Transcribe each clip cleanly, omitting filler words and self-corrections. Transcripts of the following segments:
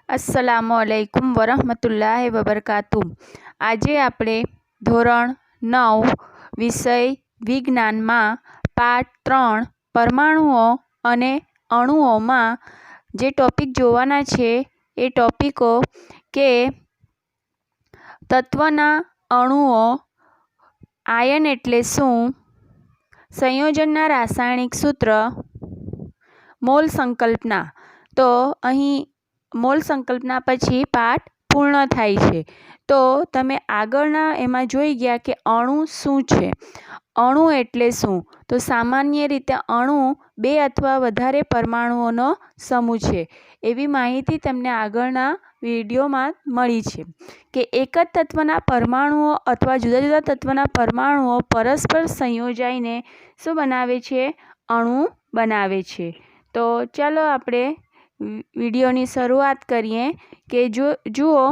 अस्सलामुअलैकुम वरहमतुल्लाहि वबरकातुह। આજે આપણે ધોરણ 9 વિષય વિજ્ઞાનમાં પાઠ 3 પરમાણુઓ અને અણુઓમાં જે ટોપિક જોવાના છે એ ટોપિકો કે તત્વના અણુઓ, આયન એટલે શું, સંયોજનના રાસાયણિક સૂત્ર, મોલ સંકલ્પના। તો અહીં મોલ સંકલ્પના પછી પાઠ પૂર્ણ થાય છે। તો તમે આગળના એમાં જોઈ ગયા કે અણુ શું છે। અણુ એટલે શું? તો સામાન્ય રીતે અણુ 2 અથવા વધારે પરમાણુઓનો સમૂહ છે એવી માહિતી તમને આગળના વિડીયોમાં મળી છે કે એક જ તત્વના પરમાણુઓ અથવા જુદા જુદા તત્વના પરમાણુઓ પરસ્પર સંયોજાઈને શું બનાવે છે? અણુ બનાવે છે। તો ચાલો આપણે વિડીયોની શરૂઆત કરીએ કે જુઓ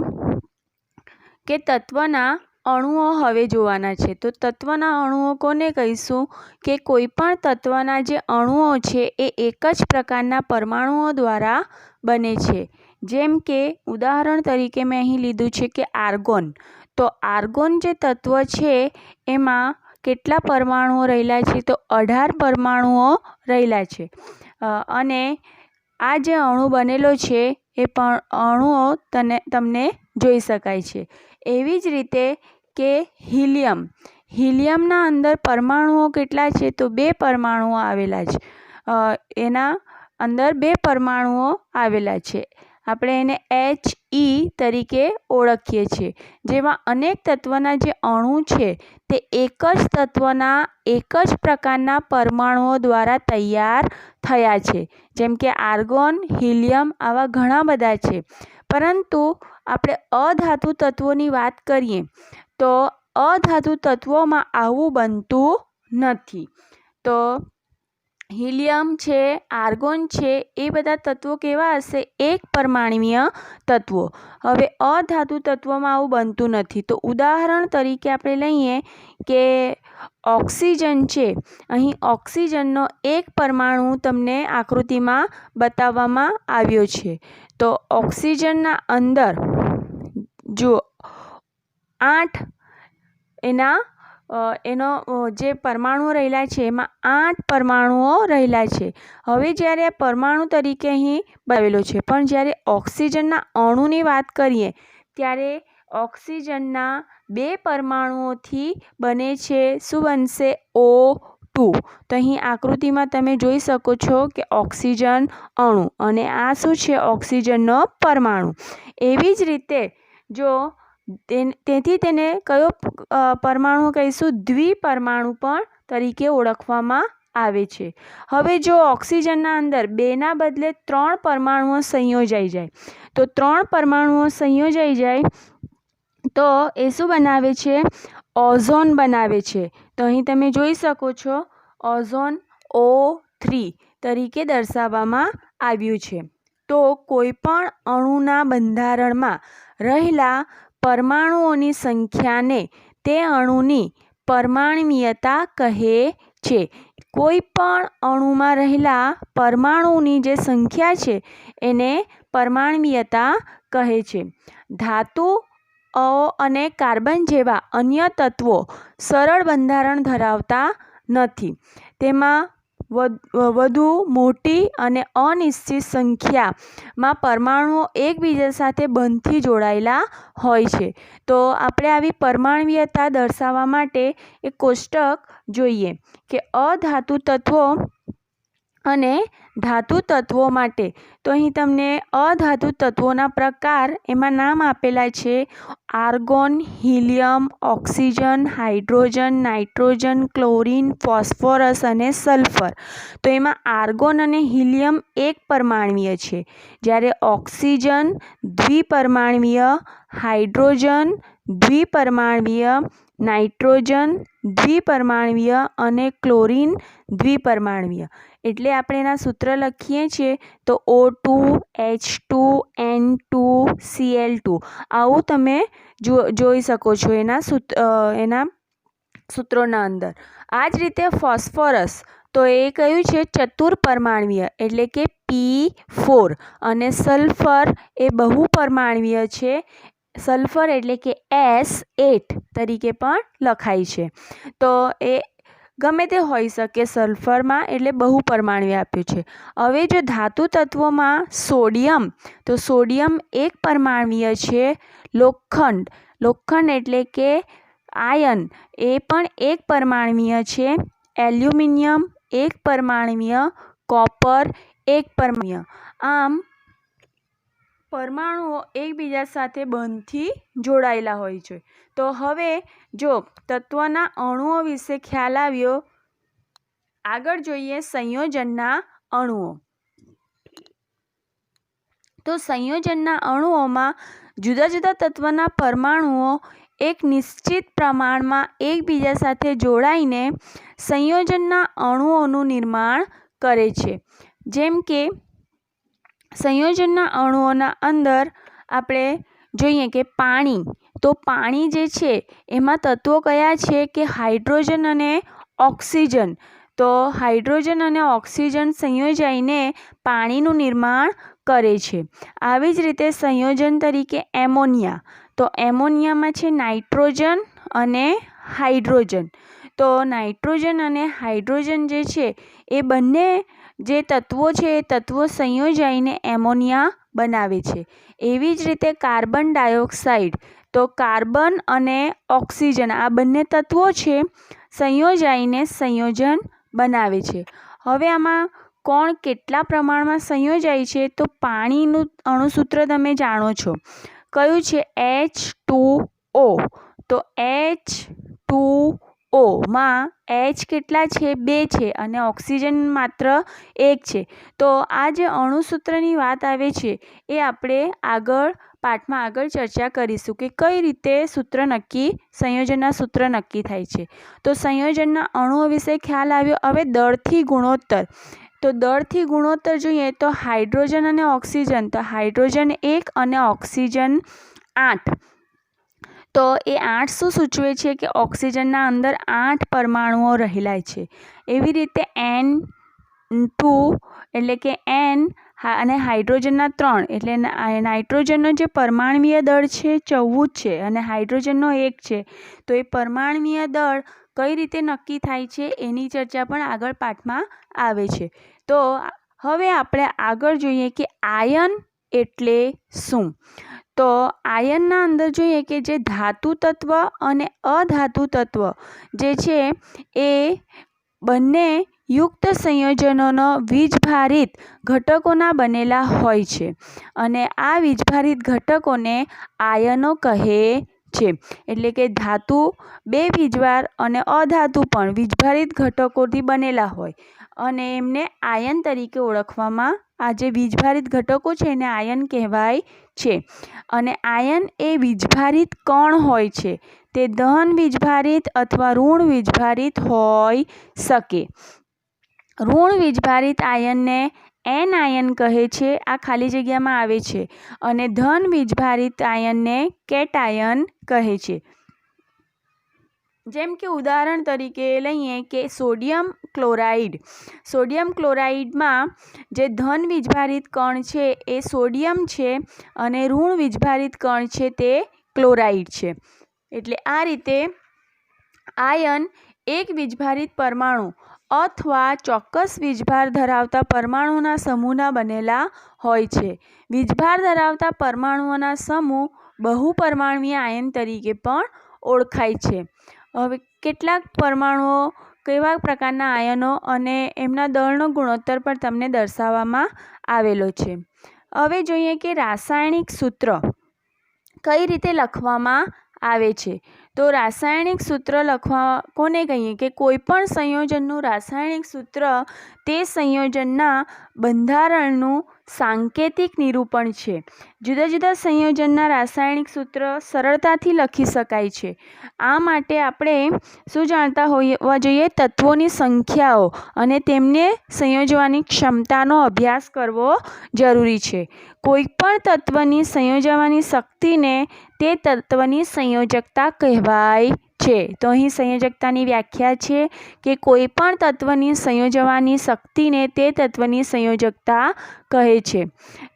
કે તત્વના અણુઓ હવે જોવાના છે। તો તત્વના અણુઓ કોને કહીશું? કે કોઈ પણ તત્વના જે અણુઓ છે એ એક જ પ્રકારના પરમાણુઓ દ્વારા બને છે। જેમ કે ઉદાહરણ તરીકે મેં અહીં લીધું છે કે આર્ગોન। તો આર્ગોન જે તત્વ છે એમાં કેટલા પરમાણુઓ રહેલા છે? તો 18 પરમાણુઓ રહેલા છે। અને આ જે અણુ બનેલો છે એ પણ અણુઓ તમને જોઈ શકાય છે। એવી જ રીતે કે હિલિયમના અંદર પરમાણુઓ કેટલા છે? તો 2 પરમાણુઓ આવેલા છે। એના અંદર 2 પરમાણુઓ આવેલા છે। આપણે એને He તરીકે ઓળખીએ છીએ। જેમાં અનેક તત્વના જે અણુ છે તે એક જ તત્વના એક જ પ્રકારના પરમાણુઓ દ્વારા તૈયાર થયા છે। જેમ કે આર્ગોન, હિલિયમ આવા ઘણા બધા છે। પરંતુ આપણે અધાતુ તત્વોની વાત કરીએ તો અધાતુ તત્વોમાં આવું બનતું નથી। તો હિલિયમ છે, આર્ગોન છે, એ બધા તત્વો કેવા હશે? એક પરમાણ્વીય તત્વો। હવે અધાતુ તત્વોમાં આવું બનતું નથી। તો ઉદાહરણ તરીકે આપણે લઈએ કે ઓક્સિજન છે। અહીં ઓક્સિજનનો એક પરમાણુ તમને આકૃતિમાં બતાવવામાં આવ્યો છે। તો ઓક્સિજનના અંદર જુઓ 8 એનો જે પરમાણુઓ રહેલા છે એમાં 8 પરમાણુઓ રહેલા છે। હવે જ્યારે આ પરમાણુ તરીકે અહીં બતાવેલો છે, પણ જ્યારે ઓક્સિજનના અણુની વાત કરીએ ત્યારે ઓક્સિજનના 2 પરમાણુઓથી બને છે। શું બનશે? O2। તો અહીં આકૃતિમાં તમે જોઈ શકો છો કે ઓક્સિજન અણુ અને આ શું છે? ઓક્સિજનનો પરમાણુ। એવી જ રીતે જો તેથી તેને કયો પરમાણુ કહીશું? દ્વિપરમાણુ પણ તરીકે ઓળખવામાં આવે છે। હવે જો ઓક્સિજનના અંદર 2ના બદલે 3 પરમાણુઓ સંયોજાઈ જાય તો 3 પરમાણુઓ સંયોજાઈ જાય તો એ શું બનાવે છે? ઓઝોન બનાવે છે। તો અહીં તમે જોઈ શકો છો ઓઝોન O3 તરીકે દર્શાવવામાં આવ્યું છે। તો કોઈ પણ અણુના બંધારણમાં રહેલા પરમાણુઓની સંખ્યાને તે અણુની પરમાણ્વીયતા કહે છે। કોઈ પણ અણુમાં રહેલા પરમાણુની જે સંખ્યા છે એને પરમાણ્વીયતા કહે છે। ધાતુઓ અને કાર્બન જેવા અન્ય તત્વો સરળ બંધારણ ધરાવતા નથી। તેમાં વધુ મોટી અને અનિશ્ચિત સંખ્યામાં પરમાણુઓ એકબીજા સાથે બંધથી જોડાયેલા હોય છે। તો આપણે આવી પરમાણ્વીયતા દર્શાવવા માટે એક કોષ્ટક જોઈએ કે અધાતુ તત્વો અને ધાતુ તત્વો માટે। તો અહીં તમને અધાતુ તત્વોના પ્રકાર એમાં નામ આપેલા છે argon, helium, oxygen, hydrogen, nitrogen, chlorine, phosphorus અને સલ્ફર। તો એમાં આર્ગોન અને હિલિયમ એક પરમાણ્વીય છે, જ્યારે ઓક્સિજન દ્વિપરમાણ્વીય, હાઇડ્રોજન દ્વિપરમાણ્વીય, નાઇટ્રોજન દ્વિપરમાણ્વીય અને ક્લોરીન દ્વિપરમાણ્વીય। એટલે આપણે એના સૂત્ર લખીએ છીએ તો O2, H2, N2, Cl2 આવું તમે જોઈ શકો છો એના સૂત્રોના અંદર। આ જ રીતે ફોસ્ફરસ, તો એ કયું છે ચતુર્પરમાણવીય એટલે કે P4 અને સલ્ફર એ બહુપરમાણવીય છે. સલ્ફર એટલે કે S8 તરીકે પણ લખાય છે. તો એ ગમે તે હોઈ શકે સલ્ફરમાં એટલે બહુપરમાણવીય આપ્યું છે. હવે જો ધાતુ તત્વોમાં સોડિયમ તો સોડિયમ એક પરમાણવીય છે. લોખંડ એટલે કે આયન એ પણ એક પરમાણવીય છે. એલ્યુમિનિયમ એક પરમાણવીય, કોપર એક પરમાણવીય. આમ પરમાણુઓ એકબીજા સાથે બંધથી જોડાયેલા હોય છે. તો હવે જો તત્વના અણુઓ વિશે ખ્યાલ આવ્યો, આગળ જોઈએ સંયોજનના અણુઓ. તો સંયોજનના અણુઓમાં જુદા જુદા તત્વના પરમાણુઓ એક નિશ્ચિત પ્રમાણમાં એકબીજા સાથે જોડાઈને સંયોજનના અણુઓનું નિર્માણ કરે છે. જેમ કે સંયોજનના અણુઓના અંદર આપણે જોઈએ કે પાણી, તો પાણી જે છે એમાં તત્વો કયા છે કે હાઇડ્રોજન અને ઓક્સિજન. તો હાઇડ્રોજન અને ઓક્સિજન સંયોજાઈને પાણીનું નિર્માણ કરે છે. આવી જ રીતે સંયોજન તરીકે એમોનિયા, તો એમોનિયામાં છે નાઇટ્રોજન અને હાઇડ્રોજન. તો નાઇટ્રોજન અને હાઇડ્રોજન જે છે એ બંને જે તત્વો છે એ તત્વો સંયોજાઈને એમોનિયા બનાવે છે. એવી જ રીતે કાર્બન ડાયોક્સાઇડ, તો કાર્બન અને ઓક્સિજન આ બંને તત્વો છે સંયોજાઈને સંયોજન બનાવે છે. હવે આમાં કોણ કેટલા પ્રમાણમાં સંયોજાય છે, તો પાણીનું અણુસૂત્ર તમે જાણો છો, કયું છે H2O. તો H2O માં H કેટલા છે 2 છે અને ઓક્સિજન માત્ર 1 છે. તો આ જે અણુસૂત્રની વાત આવે છે એ આપણે પાઠમાં આગળ ચર્ચા કરીશું કે કઈ રીતે સંયોજનના સૂત્ર નક્કી થાય છે. તો સંયોજનના અણુઓ વિશે ખ્યાલ આવ્યો. હવે દળથી ગુણોત્તર, તો દળથી ગુણોત્તર જોઈએ તો હાઇડ્રોજન અને ઓક્સિજન, તો હાઇડ્રોજન 1 અને ઓક્સિજન 8. તો એ 8 શું સૂચવે છે કે ઓક્સિજનના અંદર 8 પરમાણુઓ રહેલા છે. એવી રીતે N2 એટલે કે N અને હાઇડ્રોજનના 3 એટલે નાઇટ્રોજનનો જે પરમાણવીય દળ છે 14 છે અને હાઇડ્રોજનનો 1 છે. તો એ પરમાણવીય દળ કઈ રીતે નક્કી થાય છે એની ચર્ચા પણ આગળ પાઠમાં આવે છે. તો હવે આપણે આગળ જોઈએ કે આયન એટલે શું. તો આયનના અંદર જોઈએ કે જે ધાતુ તત્વ અને અધાતુ તત્વ જે છે એ બંને યુક્ત સંયોજનોનો વીજભારિત ઘટકોના બનેલા હોય છે અને આ વીજભારિત ઘટકોને આયનો કહે છે. એટલે કે ધાતુ બે વીજવાર અને અધાતુ પણ વીજભારિત ઘટકોથી બનેલા હોય અને એમને આયન તરીકે ઓળખવામાં, આ જે વીજભારિત ઘટકો છે એને આયન કહેવાય છે. અને આયન એ વીજભારિત કણ હોય છે, તે ધન વીજભારિત અથવા ઋણ વીજભારિત હોઈ શકે. ઋણ વીજભારિત આયનને એન આયન કહે છે, આ ખાલી જગ્યામાં આવે છે, અને ધન વીજભારિત આયનને કેટાયન કહે છે. જેમ કે ઉદાહરણ તરીકે લઈએ કે સોડિયમ ક્લોરાઇડ. સોડિયમ ક્લોરાઇડમાં જે ધન વીજભારિત કણ છે એ સોડિયમ છે અને ઋણ વીજભારિત કણ છે તે ક્લોરાઇડ છે. એટલે આ રીતે આયન એક વીજભારિત પરમાણુ અથવા ચોક્કસ વીજભાર ધરાવતા પરમાણુના સમૂહના બનેલા હોય છે. વીજભાર ધરાવતા પરમાણુઓના સમૂહ બહુપરમાણવીય આયન તરીકે પણ ઓળખાય છે. હવે કેટલાક પરમાણુઓ કેવા પ્રકારના આયનો અને એમના દળનો ગુણોત્તર પણ તમને દર્શાવવામાં આવેલો છે. હવે જોઈએ કે રાસાયણિક સૂત્ર કઈ રીતે લખવામાં આવે છે. તો રાસાયણિક સૂત્ર લખવા કોને કહીએ કે કોઈ પણ સંયોજનનું રાસાયણિક સૂત્ર તે સંયોજનના બંધારણનું સાંકેતિક નિરૂપણ છે. જુદા જુદા સંયોજનના રાસાયણિક સૂત્ર સરળતાથી લખી શકાય છે. આ માટે આપણે શું જાણતા હોવા જોઈએ, તત્વોની સંખ્યાઓ અને તેમને સંયોજવાની ક્ષમતાનો અભ્યાસ કરવો જરૂરી છે. કોઈ પણ તત્વની સંયોજવાની શક્તિને તે તત્વની સંયોજકતા કહેવાય છે. તો અહીં સંયોજકતાની વ્યાખ્યા છે કે કોઈ પણ તત્વની સંયોજવાની શક્તિને તે તત્વની સંયોજકતા કહે છે.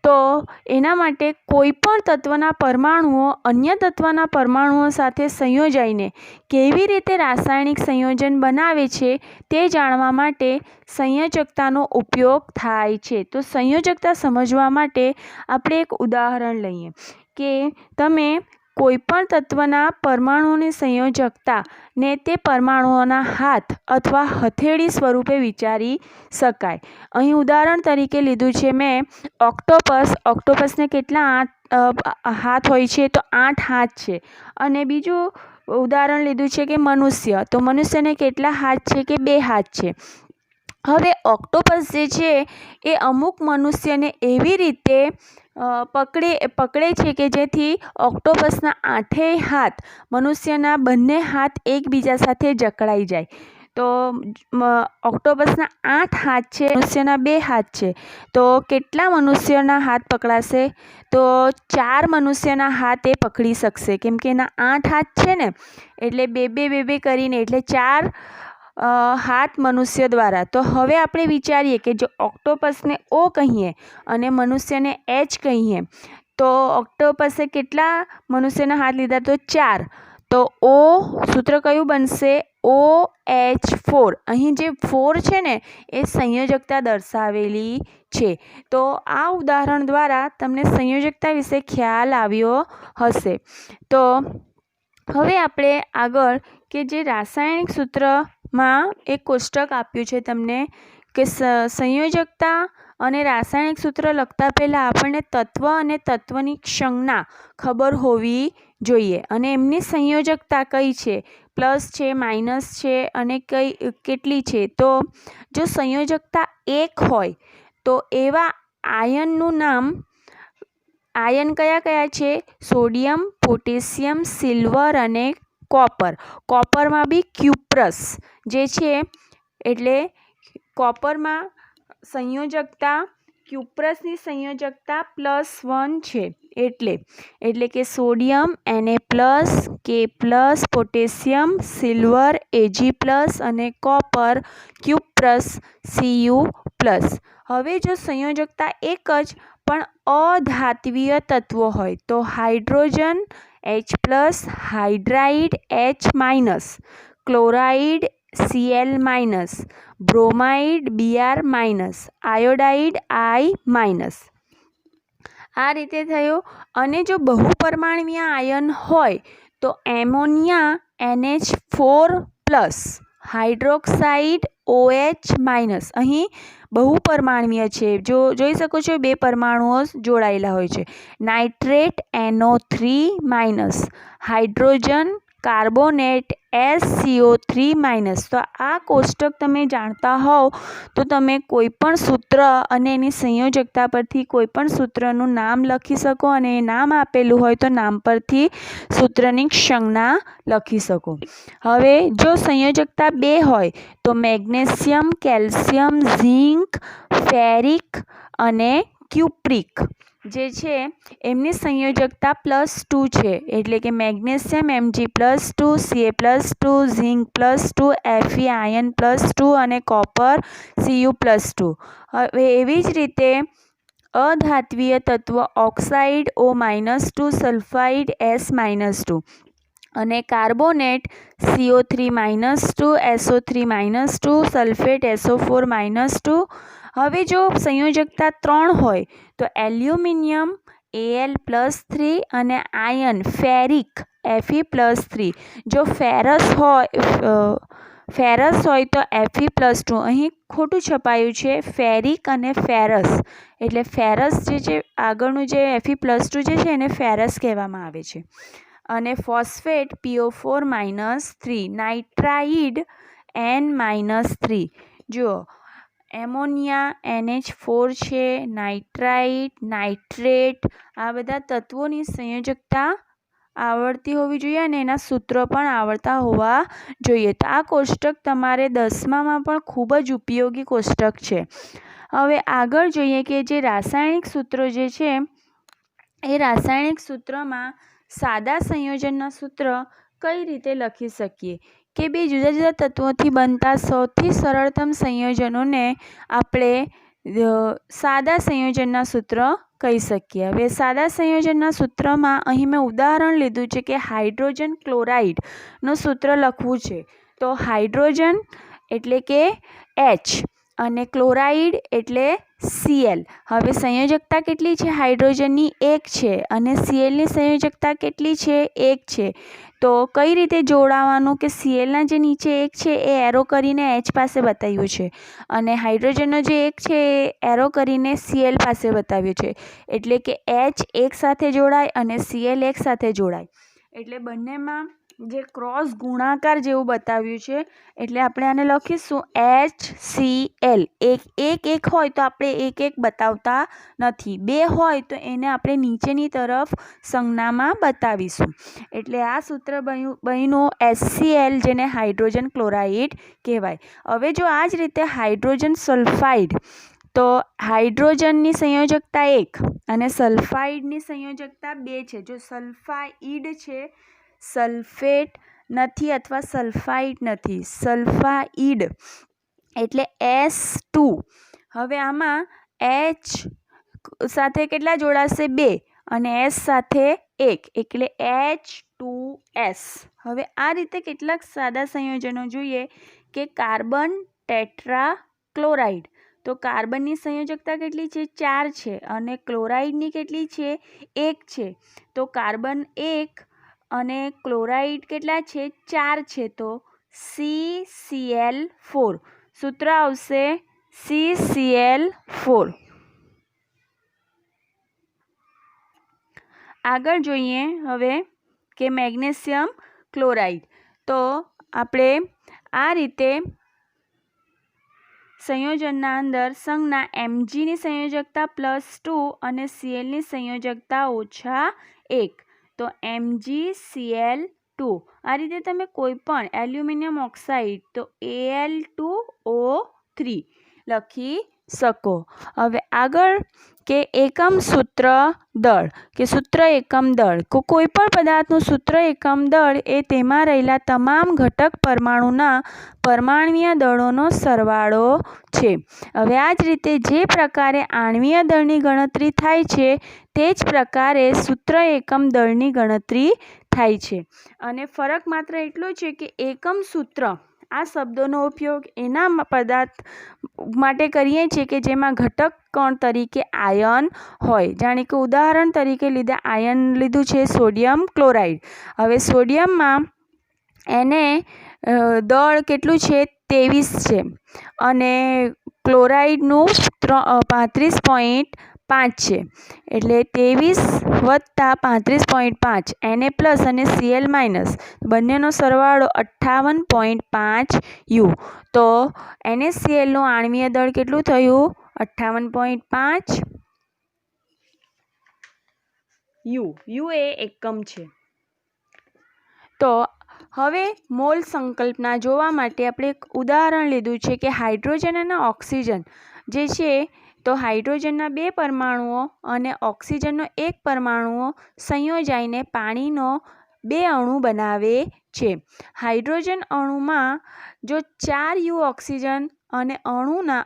તો એના માટે કોઈ પણ તત્વના પરમાણુઓ અન્ય તત્વના પરમાણુઓ સાથે સંયોજાઈને કેવી રીતે રાસાયણિક સંયોજન બનાવે છે તે જાણવા માટે સંયોજકતાનો ઉપયોગ થાય છે. તો સંયોજકતા સમજવા માટે આપણે એક ઉદાહરણ લઈએ કે તમે કોઈપણ તત્વના પરમાણુઓની સંયોજકતા ને તે પરમાણુઓના હાથ અથવા હથેળી સ્વરૂપે વિચારી શકાય. અહીં ઉદાહરણ તરીકે લીધું છે મેં ઓક્ટોપસ. ઓક્ટોપસને કેટલા હાથ હોય છે? તો 8 હાથ છે. અને બીજું ઉદાહરણ લીધું છે કે મનુષ્ય. તો મનુષ્યને કેટલા હાથ છે? કે 2 હાથ છે. હવે ઓક્ટોપસ જે છે એ અમુક મનુષ્યને એવી રીતે પકડે છે કે જેથી ઓક્ટોપસના 8 હાથ મનુષ્યના બંને હાથ એકબીજા સાથે જકડાઈ જાય. તો ઓક્ટોપસના 8 હાથ છે, મનુષ્યના 2 હાથ છે. તો કેટલા મનુષ્યના હાથ પકડાશે? તો 4 મનુષ્યના હાથ એ પકડી શકશે, કેમ કે એના 8 હાથ છે ને, એટલે 2 કરીને એટલે 4 હાથ મનુષ્ય દ્વારા. તો હવે આપણે વિચારીએ કે જો ઓક્ટોપસને O કહીએ અને મનુષ્યને H કહીએ તો ઓક્ટોપસે કેટલા મનુષ્યના હાથ લીધા? તો 4. તો O સૂત્ર કયું બનશે? OH4. અહીં જે 4 છે ને એ સંયોજકતા દર્શાવેલી છે. તો આ ઉદાહરણ દ્વારા તમને સંયોજકતા વિશે ખ્યાલ આવ્યો હશે. તો હવે આપણે આગળ કે જે રાસાયણિક સૂત્રમાં એક કોષ્ટક આપ્યું છે તમને કે સંયોજકતા અને રાસાયણિક સૂત્ર લખતા પહેલાં આપણને તત્વ અને તત્વની સંજ્ઞા ખબર હોવી જોઈએ અને એમની સંયોજકતા કઈ છે, પ્લસ છે, માઇનસ છે અને કેટલી છે. તો જો સંયોજકતા 1 હોય તો એવા આયનનું નામ, આયન કયા કયા છે? સોડિયમ, પોટેશિયમ, સિલ્વર અને કોપર. કોપરમાં બી ક્યુપ્રસ જે છે, એટલે કોપરમાં સંયોજકતા ક્યુપ્રસની સંયોજકતા +1 છે. એટલે કે sodium Na+, K+, potassium, silver Ag+, અને કોપર ક્યુપ્રસ Cu+. હવે જો સંયોજકતા એક જ પણ અધાત્વીય તત્વો હોય તો hydrogen H+, hydride H-, chloride Cl-, bromide Br-, iodide I-. આ રીતે થયું. અને જો બહુપરમાણવીય આયન હોય તો એમોનિયા NH4+, હાઇડ્રોક્સાઇડ OH-. અહીં બહુપરમાણવીય છે, જોઈ શકો છો 2 પરમાણુઓ જોડાયેલા હોય છે. Nitrate NO3-, hydrogen carbonate SCO3-. તો આ કોષ્ટક તમે જાણતા હોવ તો તમે કોઈપણ સૂત્ર અને એની સંયોજકતા પરથી કોઈપણ સૂત્રનું નામ લખી શકો અને એ નામ આપેલું હોય તો નામ પરથી સૂત્રની સંજ્ઞા લખી શકો. હવે જો સંયોજકતા 2 હોય તો મેગ્નેશિયમ, કેલ્શિયમ, ઝિંક, ફેરિક અને ક્યુપ્રિક જે છે એમની સંયોજકતા +2 છે. એટલે કે magnesium Mg+2, Ca+2, ઝિંક+2, Fe ion +2 અને કોપર Cu+2. હવે એવી જ રીતે અધાત્વીય તત્વ ઓક્સાઇડ O-2, સલ્ફાઇડ S-2 અને carbonate CO3-2, SO3-2, sulphate SO4-2. હવે જો સંયોજકતા 3 હોય તો એલ્યુમિનિયમ Al+3 અને આયન ફેરિક Fe+3. જો ફેરસ હોય તો Fe+2. અહીં ખોટું છપાયું છે, ફેરિક અને ફેરસ. એટલે ફેરસ જે છે આગળનું જે Fe+2 જે છે એને ફેરસ કહેવામાં આવે છે. અને ફોસ્ફેટ PO4-3, નાઇટ્રાઇડ N-3. જુઓ એમોનિયા NH4 છે, નાઇટ્રેટ, આ બધા તત્વોની સંયોજકતા આવડતી હોવી જોઈએ અને એના સૂત્રો પણ આવડતા હોવા જોઈએ. તો આ કોષ્ટક તમારે 10મામાં પણ ખૂબ જ ઉપયોગી કોષ્ટક છે. હવે આગળ જોઈએ કે જે રાસાયણિક સૂત્રો જે છે એ રાસાયણિક સૂત્રમાં સાદા સંયોજનના સૂત્ર કઈ રીતે લખી શકીએ કે બે જુદા જુદા તત્વોથી બનતા સૌથી સરળતમ સંયોજનોને આપણે સાદા સંયોજનના સૂત્ર કહી શકીએ. હવે સાદા સંયોજનના સૂત્રમાં અહીં મેં ઉદાહરણ લીધું છે કે હાઇડ્રોજન ક્લોરાઇડનું સૂત્ર લખવું છે. તો હાઇડ્રોજન એટલે કે H અને ક્લોરાઇડ એટલે Cl. હવે સંયોજકતા કેટલી છે? હાઇડ્રોજનની 1 છે અને Clની સંયોજકતા કેટલી છે? 1 છે. તો કઈ રીતે જોડાવાનું કે Clના જે નીચે 1 છે એ એરો કરીને H પાસે બતાવ્યું છે અને હાઇડ્રોજનનો જે 1 છે એ એરો કરીને Cl પાસે બતાવ્યું છે. એટલે કે H એક સાથે જોડાય અને Cl એક સાથે જોડાય. એટલે બંનેમાં જે ક્રોસ ગુણાકાર જેવું બતાવ્યું છે એટલે આપણે આને લખીશું HCl. એક હોય તો આપણે એક બતાવતા નથી, 2 હોય તો એને આપણે નીચેની તરફ સંજ્ઞામાં બતાવીશું. એટલે આ સૂત્ર બન્યું HCl, જેને હાઇડ્રોજન ક્લોરાઇડ કહેવાય. હવે જો આ જ રીતે હાઇડ્રોજન સલ્ફાઇડ, તો હાઇડ્રોજનની સંયોજકતા 1 અને સલ્ફાઇડની સંયોજકતા 2 છે. જો સલ્ફાઇડ છે, સલ્ફેટ નથી અથવા સલ્ફાઇડ નથી, સલ્ફાઇડ એટલે S2. હવે આમાં H સાથે કેટલા જોડાશે? 2 અને S સાથે 1 એટલે H2S. હવે આ રીતે કેટલાક સાદા સંયોજનો જોઈએ કે કાર્બન ટેટ્રા ક્લોરાઇડ. તો કાર્બનની સંયોજકતા કેટલી છે? 4 છે અને ક્લોરાઇડની કેટલી છે? 1 છે. તો કાર્બન 1 અને ક્લોરાઇડ કેટલા છે? 4 છે. તો CCl4. સૂત્ર આવશે CCl4. આગળ જોઈએ હવે કે મેગ્નેશિયમ ક્લોરાઇડ. તો આપણે આ રીતે સંયોજનના અંદર સંજ્ઞા Mgની સંયોજકતા +2 અને Clની સંયોજકતા -1. તો MgCl2. આ રીતે તમે કોઈ પણ એલ્યુમિનિયમ ઓક્સાઇડ તો Al2O3 લખી શકો. હવે આગળ કે એકમ સૂત્ર દળ કે સૂત્ર એકમ દળ. કોઈ પણ પદાર્થનું સૂત્ર એકમ દળ એ તેમાં રહેલા તમામ ઘટક પરમાણુના પરમાણ્વીય દળોનો સરવાળો છે. હવે આ જ રીતે જે પ્રકારે આણ્વીય દળની ગણતરી થાય છે તે જ પ્રકારે સૂત્ર એકમ દળની ગણતરી થાય છે. અને ફરક માત્ર એટલો છે કે એકમ સૂત્ર આ શબ્દોનો ઉપયોગ એના પદાર્થ માટે કરીએ છીએ કે જેમાં ઘટક કણ તરીકે આયન હોય. જાણે કે ઉદાહરણ તરીકે આયન લીધું છે સોડિયમ ક્લોરાઇડ. હવે સોડિયમમાં એને દળ કેટલું છે? 23 છે અને ક્લોરાઇડનું 35.5 છે. એટલે 23 વત્તા 35.5 Na+ અને Cl- બંનેનો સરવાળો 58.5 U. તો NaClનું આણ્વીય દળ કેટલું થયું? 58.5 U. U એ એકમ છે. તો હવે મોલ સંકલ્પના જોવા માટે આપણે એક ઉદાહરણ લીધું છે કે હાઇડ્રોજન અને ઓક્સિજન જે છે, તો હાઇડ્રોજનના 2 પરમાણુઓ અને ઓક્સિજનનો 1 પરમાણુઓ સંયોજાઈને પાણીનો 2 અણુ બનાવે છે. હાઇડ્રોજન અણુમાં જો 4 U ઓક્સિજન અને અણુના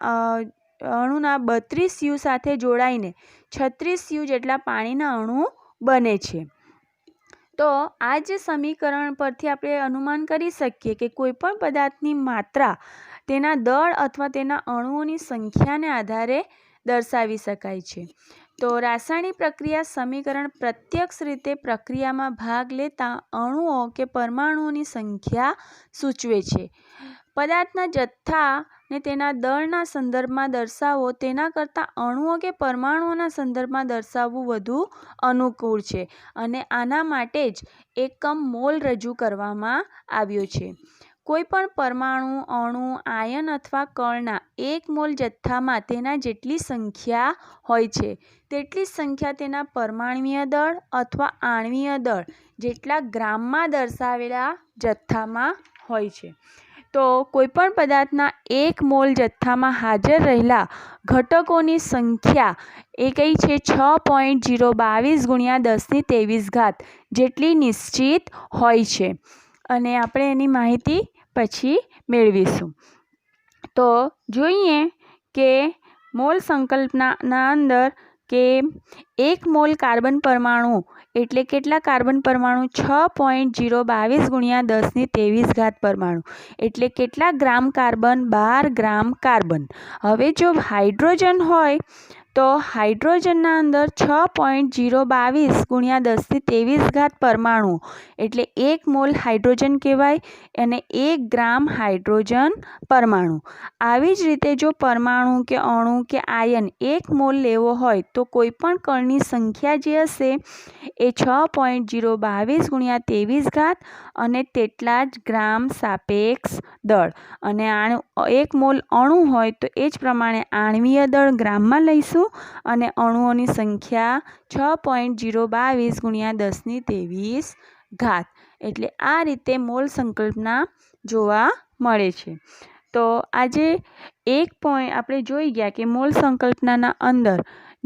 32 U સાથે જોડાઈને 36 U જેટલા પાણીના અણુ બને છે. તો આ જે સમીકરણ પરથી આપણે અનુમાન કરી શકીએ કે કોઈપણ પદાર્થની માત્રા તેના દળ અથવા તેના અણુઓની સંખ્યાને આધારે દર્શાવી શકાય છે. તો રાસાયણિક પ્રક્રિયા સમીકરણ પ્રત્યક્ષ રીતે પ્રક્રિયામાં ભાગ લેતા અણુઓ કે પરમાણુઓની સંખ્યા સૂચવે છે. પદાર્થના જથ્થાને તેના દળના સંદર્ભમાં દર્શાવવો તેના કરતાં અણુઓ કે પરમાણુઓના સંદર્ભમાં દર્શાવવું વધુ અનુકૂળ છે અને આના માટે જ એકમ મોલ રજૂ કરવામાં આવ્યો છે. કોઈપણ પરમાણુ, અણુ, આયન અથવા કણના 1 મોલ જથ્થામાં તેના જેટલી સંખ્યા હોય છે તેટલી સંખ્યા તેના પરમાણ્વીય દળ અથવા આણ્વીય દળ જેટલા ગ્રામમાં દર્શાવેલા જથ્થામાં હોય છે. તો કોઈપણ પદાર્થના 1 મોલ જથ્થામાં હાજર રહેલા ઘટકોની સંખ્યા એ કઈ છે? 6.022 × 1023 જેટલી નિશ્ચિત હોય છે. અને આપણે એની માહિતી પછી મેળવીશું. તો જોઈએ કે મોલ સંકલ્પના અંદર કે 1 મોલ કાર્બન પરમાણુ એટલે કેટલા કાર્બન પરમાણુ? 6.022 ગુણ્યા 10⁻23 પરમાણુ એટલે કેટલા ગ્રામ કાર્બન? 12 ગ્રામ કાર્બન. હવે જો હાઇડ્રોજન હોય તો હાઇડ્રોજનના અંદર 6.022 ગુણ્યા 10⁻23 પરમાણુ એટલે 1 મોલ હાઇડ્રોજન કહેવાય અને 1 ગ્રામ હાઇડ્રોજન પરમાણુ. આવી જ રીતે જો પરમાણુ કે અણુ કે આયન 1 મોલ લેવો હોય તો કોઈપણ કણની સંખ્યા જે હશે એ 6.022 ગુણ્યા 23 અને તેટલા જ ગ્રામ સાપેક્ષ દળ. અને 1 મોલ અણુ હોય તો એ જ પ્રમાણે આણ્વીય દળ ગ્રામમાં લઈશું અને અણુઓની સંખ્યા 6.022 ગુણ્યા 10⁻23 એટલે આ રીતે મોલ સંકલ્પના જોવા મળે છે. તો આજે એક પોઈન્ટ આપણે જોઈ ગયા કે મોલ સંકલ્પનાના અંદર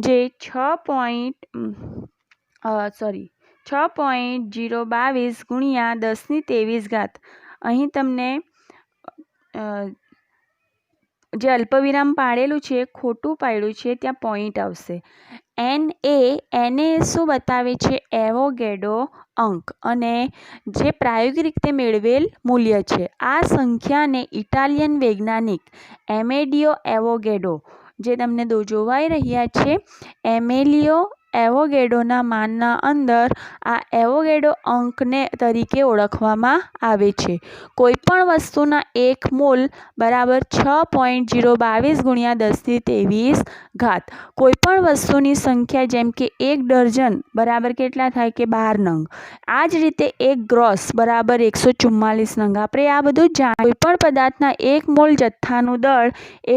જે 6.022 ગુણ્યા 10⁻23 અહીં તમને જે અલ્પવિરામ પાડેલું છે ખોટું પાડ્યું છે ત્યાં પોઈન્ટ આવશે. એને શું બતાવે છે? એવોગેડ્રો અંક અને જે પ્રાયોગિક રીતે મેળવેલ મૂલ્ય છે. આ સંખ્યાને ઇટાલિયન વૈજ્ઞાનિક એમેલિયો એવોગેડ્રો જે તમને જોવાઈ રહ્યા છે એમેલિયો એવોગેડ્રોના માનના અંદર આ એવોગેડ્રો અંકને તરીકે ઓળખવામાં આવે છે. કોઈપણ વસ્તુના 1 મોલ બરાબર 6.022 ગુણ્યા 10⁻23. કોઈપણ વસ્તુની સંખ્યા જેમ કે 1 ડઝન બરાબર કેટલા થાય કે 12 નંગ. આ જ રીતે 1 ગ્રોસ બરાબર 144 નંગ. આપણે આ બધું કોઈપણ પદાર્થના 1 મોલ જથ્થાનું દળ એ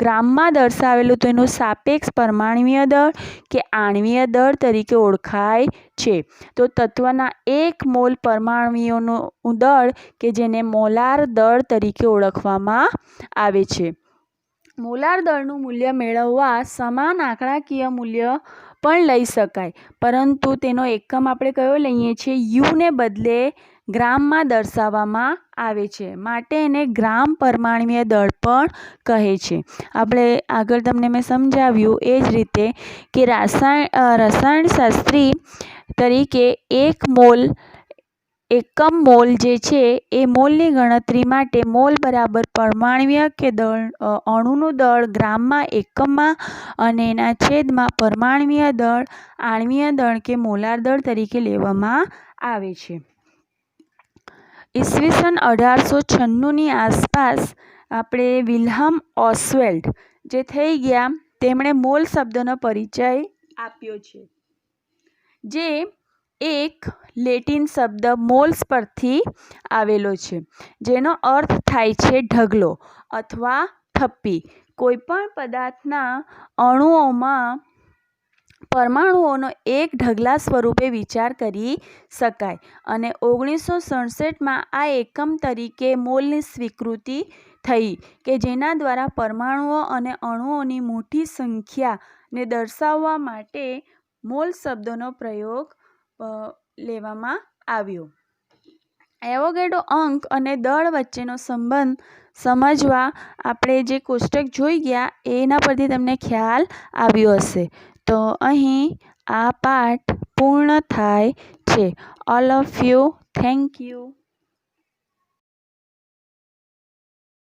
ગ્રામમાં દર્શાવેલું તો એનું સાપેક્ષ પરમાણ્વીય દળ કે આણ્વીય દળ તરીકે ઓળખાય છે. તો તત્વના 1 મોલ પરમાણુઓનું દળ કે જેને મોલાર દળ તરીકે ઓળખવામાં આવે છે. મોલાર દળનું મૂલ્ય મેળવવા સમાન આંકડાકીય મૂલ્ય પણ લઈ શકાય, પરંતુ તેનો એકમ આપણે કયો લઈએ છીએ? યુને બદલે ગ્રામમાં દર્શાવવામાં આવે છે, માટે એને ગ્રામ પરમાણ્વીય દળ પણ કહે છે. આપણે આગળ તમને મેં સમજાવ્યું એ જ રીતે કે રસાયણશાસ્ત્રી તરીકે 1 મોલ એકમ મોલ જે છે એ મોલની ગણતરી માટે મોલ બરાબર પરમાણ્વીય કે અણુનું દળ ગ્રામમાં એકમમાં અને એના છેદમાં પરમાણ્વીય દળ આણ્વીય દળ કે મોલાર દળ તરીકે લેવામાં આવે છે. ઈસવીસન 1896ની આસપાસ આપણે વિલ્હમ ઓસ્વેલ્ડ જે થઈ ગયા તેમણે મોલ શબ્દનો પરિચય આપ્યો છે, જે એક લેટિન શબ્દ મોલ્સ પરથી આવેલો છે, જેનો અર્થ થાય છે ઢગલો અથવા થપ્પી. કોઈપણ પદાર્થના અણુઓમાં પરમાણુઓનો એક ઢગલા સ્વરૂપે વિચાર કરી શકાય અને 1967માં આ એકમ તરીકે મોલની સ્વીકૃતિ થઈ કે જેના દ્વારા પરમાણુઓ અને અણુઓની મોટી સંખ્યાને દર્શાવવા માટે મોલ શબ્દનો પ્રયોગ લેવામાં આવ્યો. એવોગેડ્રો અંક અને દળ વચ્ચેનો સંબંધ સમજવા આપણે જે કોષ્ટક જોઈ ગયા એના પરથી તમને ખ્યાલ આવ્યો હશે. તો અહીં આ પાઠ પૂર્ણ થાય છે. All of you, thank you.